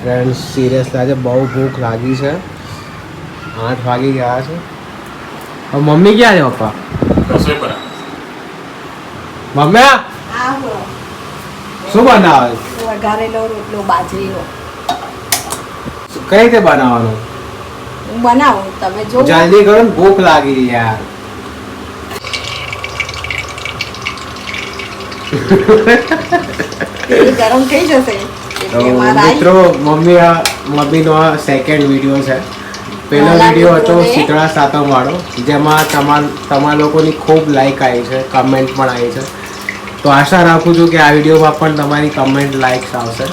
Friends seriously આજે બહુ ભૂખ લાગી છે. 8 વાગી ગયા છે. હવે મમ્મી ક્યાં છે? પપ્પા રસોઈ પર. મમ્મી શું બનાવે? વઘારેલો રોટલો બાજરીનો. કઈ રીતે બનાવવાનો? હું બનાવું, તમે જો. જલ્દી કરો ને, ભૂખ લાગી યાર. ગરમ થઈ જશે. મિત્રો મમ્મીનો આ સેકન્ડ વિડીયો છે. પહેલો વિડીયો હતો શીતળા સાતમ વાળો, જેમાં તમારા લોકોની ખૂબ લાઈક આવી છે, કમેન્ટ પણ આવી છે. તો આશા રાખું છું કે આ વિડીયોમાં પણ તમારી કમેન્ટ લાઈક્સ આવશે.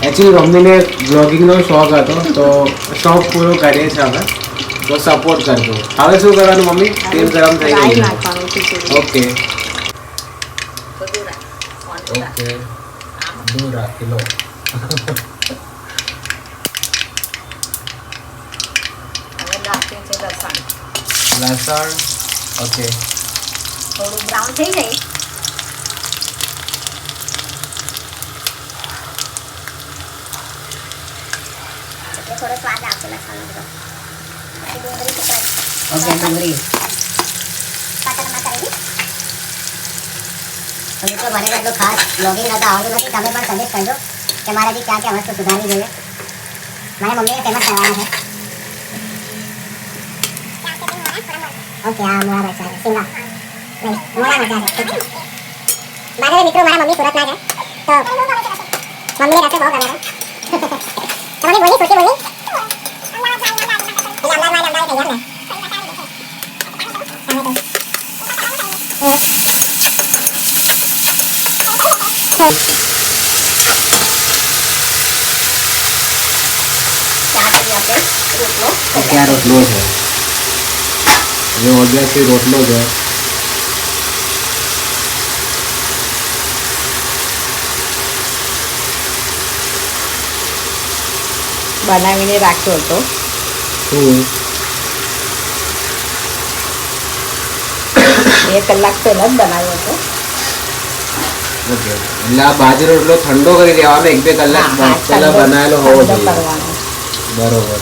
એકચ્યુઅલી મમ્મીને બ્લોગિંગનો શોખ હતો, તો શોખ પૂરો કરીએ છીએ અમે. તો સપોર્ટ કરજો. હવે શું કરવાનું મમ્મી? તેલ ગરમ થઈ ગયું. ઓકે ઓકે, દૂર રાખી લો. લસણ ઓકે, થોડું બ્રાઉન થઈ જાય. થોડો સ્વાદ આવશે લસણનો. ઓકે, ડુંગળી મિત્રો, મને એટલું ખાસ બ્લોગિંગ કરતા આવડતું નથી. તમે પણ સજેસ્ટ કરજો કે મારાથી ક્યાં ક્યાં વસ્તુ સુધારવી જોઈએ. મારી મમ્મીને ફેમસ કરવાના છે. ઓકે, આ મોળા મરચાં છે, શિમલા નહીં, મોળા મરચાં છે. મારે મિત્રો, મારા મમ્મી સુરતના છે, તો મમ્મીને રસોઈ બહુ ગમે છે. તમારી બોલી સોચી બોલી ક્યાં રોટલો છે? જે ઓબ્વિયસલી રોટલો છે. બનાવીને રાખ્યો હતો. શું 2 કલાક પહેલા જ બનાવ્યો હતો. ઓકે, એટલે આ બાજરો રોટલો ઠંડો કરી દેવાનો 1-2 કલાક પહેલા બનાવેલો હોવો જોઈએ. બરોબર.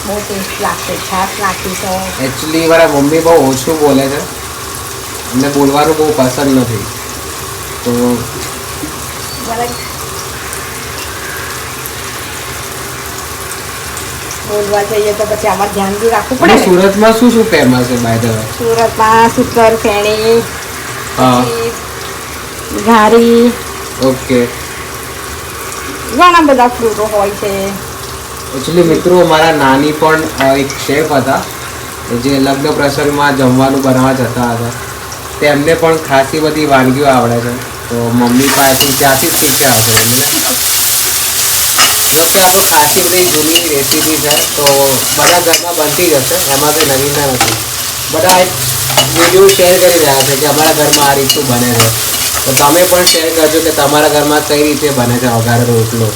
બહુ ટેસ્ટ લાગશે. છાશ નાખીશું. એકચ્યુઅલી મારા મમ્મી બહુ ઓછું બોલે છે, એમને બોલવાનું બહુ પસંદ નથી, તો બોલવા જઈએ તો પછી આમાં ધ્યાન બી રાખવું પડે. સુરતમાં શું શું ફેમસ છે બાય ધ વે? સુરતમાં સુતર ફેણી, હા, ઘારી, ઓકે, ઘણા બધા ફ્રૂટો હોય છે. એકચ્યુઅલી મિત્રો, મારા નાની પણ એક શેફ હતા, જે લગ્ન પ્રસંગમાં જમવાનું બનાવવા જતા હતા. તેમને પણ ખાસી બધી વાનગીઓ આવડે છે, તો મમ્મી પાસેથી ત્યાંથી જ શીખ્યા હશે એમને. જોકે આ તો ખાસી બધી જૂની રેસીપી છે, તો બધા ઘરમાં બનતી જ હશે, એમાં કંઈ નવીનતા નથી. બધા એક વિડીયો શેર કરી રહ્યા છે કે અમારા ઘરમાં આ રીતનું બને છે, તો તમે પણ શેર કરજો કે તમારા ઘરમાં કઈ રીતે બને છે વઘારેલો રોટલો.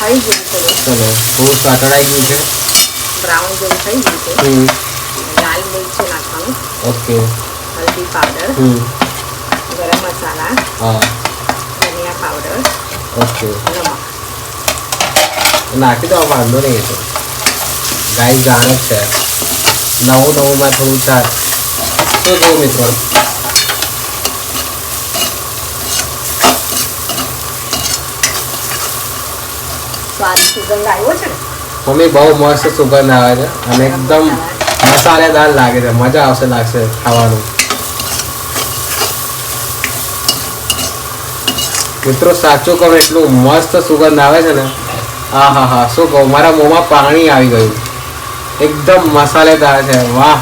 થઈ ગયું થોડું. ચલો, થોડું સાતળાઈ ગયું છે, બ્રાઉન જેવું થઈ ગયું છે. લાલ મિર્ચ નાખવાનું. ઓકે, હલ્દી પાવડર, ગરમ મસાલા, હા, ધનિયા પાવડર, ઓકે, નમક નાખી દો. વાંધો નહીં, તો ગાય જાણ જ છે, નવું થોડું ચાલ. તો જો મિત્રો, સ્વાદ સુગંધ આવ્યો છે ને? મમ્મી બહુ મસ્ત સુગંધ આવે છે અને એકદમ મસાલેદાર લાગે છે. મજા લાગશે ખાવાનું. મિત્રો સાચું કહું, એટલું મસ્ત સુગંધ આવે છે ને, હા હા હા, શું કહું, મારા મોંમાં પાણી આવી ગયું. એકદમ મસાલેદાર છે. વાહ,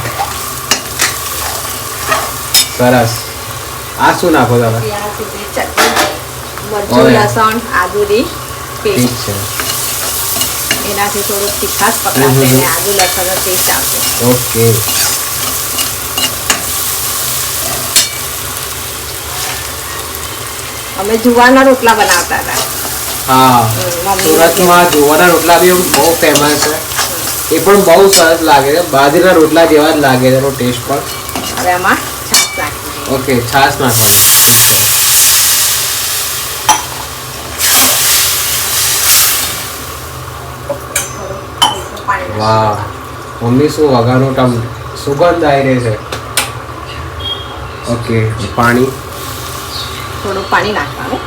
સરસ. આ શું નાખો તમે? મરચું, લસણ, આદુની ઠીક પેસ્ટ. છે. એનાથી થોડું તીખાશ પકડાશે અને આદુ લસણનો ટેસ્ટ આવશે. ઓકે, અમે જુવારના રોટલા બનાવતા હતા. હા મમ્મીના સુરતમાં જુવારના રોટલા બી બહુ ફેમસ છે એ પણ બહુ સરસ લાગે છે બાજરીના રોટલા જેવા જ લાગે છે એનો ટેસ્ટ પણ હવે આમાં છાશ નાખી ઓકે છાશ નાખો પાણી વાહ મમ્મી શું વઘારનો સુગંધ આવી રહી છે ઓકે પાણી થોડું પાણી નાખવાનું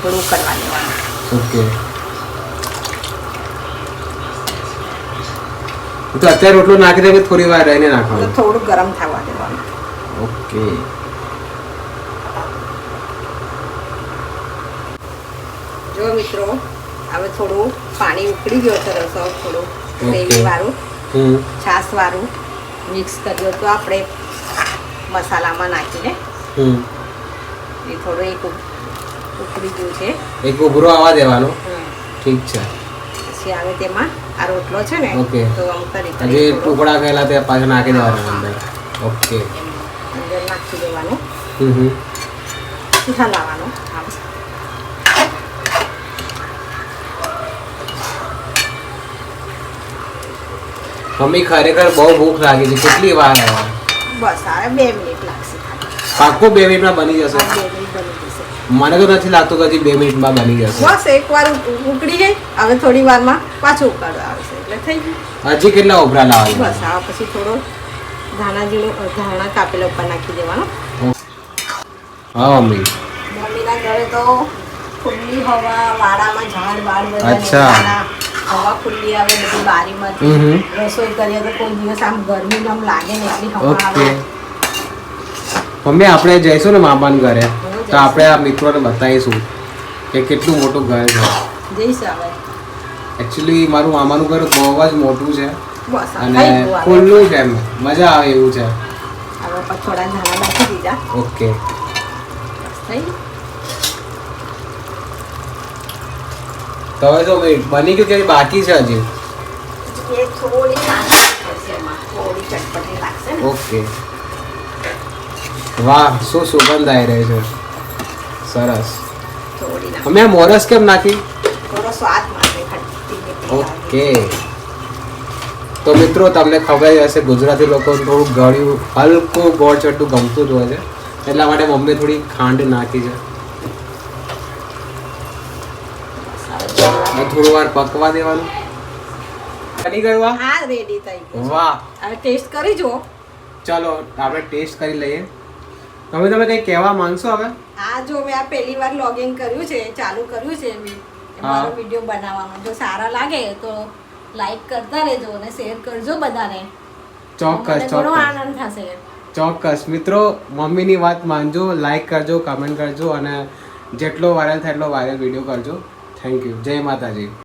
થોડું ઉકળવા દેવાનું ઓકે તો અત્યારે રોટલો નાખી દે કે થોડી વાર રહીને તો નાખવાનું થોડું ગરમ થવા દેવાનું ઓકે જો મિત્રો હવે થોડું પાણી ઉકળી ગયો છે રસો થોડું ગ્રેવી વાળું છાશ વાળું મિક્સ કર્યું તો આપણે મસાલામાં નાખીને એ થોડું એક ઉકળી ગયું છે એક ઉભરો આવવા દેવાનો ઠીક છે પછી આવે તેમાં આ રોટલો છે ને ઓકે. તો આમ કરી જે ટુકડા કરેલા તે પાછા નાખી દેવાના અંદર ઓકે અંદર નાખી દેવાનું હલાવવાનું આમ મમ્મી ખરેખર બહુ ભૂખ લાગી છે કેટલી વાર આવ્યા બસ હવે 2 મિનિટ લાગશે ખાલી પાક્કો 2 મિનિટમાં બની જશે 2 મિનિટ બની જશે મને તો નથી લાગતું કે હજી 2 મિનિટમાં બની જશે બસ એકવાર ઉકળી જાય હવે થોડી વારમાં પાછું ઉકાળવા આવશે એટલે થઈ ગયું હજી કેટલા ઉભરા લાવવા બસ આ પછી થોડો ધાણા કાપેલા ઉપર નાખી દેવાનો હા મમ્મી મમ્મીના ઘરે તો ખુલ્લી હવા વાડામાં ઝાડ બાળ બધા અચ્છા. લીમડાના, હવા ખુલ્લી આવે બધી બારીમાંથી રસોઈ કરીએ તો કોઈ દિવસ આમ ગરમી આમ લાગે ને એટલી હવા ઓકે આવે મમ્મી આપણે જઈશું ને મામાના ઘરે તો આપણે આ મિત્રોને બતાવીશું કે કેટલું મોટું ઘર છે જઈશ હવે એકચ્યુઅલી મારું મામાનું ઘર બહુ જ મોટું છે બસ આ અને થઈ ગયું હવે. ખુલ્લું છે એમ મજા આવે એવું છે હવે પછી થોડા ધાણા નાખી દીધા ઓકે બસ થઈ ગયું. તો હવે તો બની ગયું કે બાકી છે હજી એ થોડી નાખી પડશે એમાં થોડી ચટપટી લાગશે ને ઓકે વાહ શું સુગંધ આવી રહી છે સરસ થોડી નાખી અમે આ મોરસ કેમ નાખી થોડો સ્વાદ માટે ખટ્ટી મીઠી ઓકે તો મિત્રો તમને ખબર જ હશે ગુજરાતી લોકો થોડું ગળ્યું હલકું ગોળ ચટ્ટું ગમતું જ હોય છે એટલા માટે મમ્મી થોડી ખાંડ નાખી છે અને થોડું વાર પકવા દેવાનું બની ગયું આ હા રેડી થઈ ગયું વાહ હવે ટેસ્ટ કરી જુઓ ચલો આપણે ટેસ્ટ કરી લઈએ તમે કંઈ કહેવા માંગશો હવે આ જો મેં આ પહેલી વાર લોગિન કર્યું છે ચાલુ કર્યું છે મારો વિડીયો બનાવવાનો જો સારા લાગે તો લાઈક કરતા રહેજો અને શેર કરજો બધાને ચોક્કસ મને ઘણો ચોક્કસ આનંદ થશે ચોક્કસ મિત્રો મમ્મીની વાત માનજો લાઈક કરજો કમેન્ટ કરજો અને જેટલો વાયરલ થાય એટલો વાયરલ વિડીયો કરજો થેન્ક યુ જય માતાજી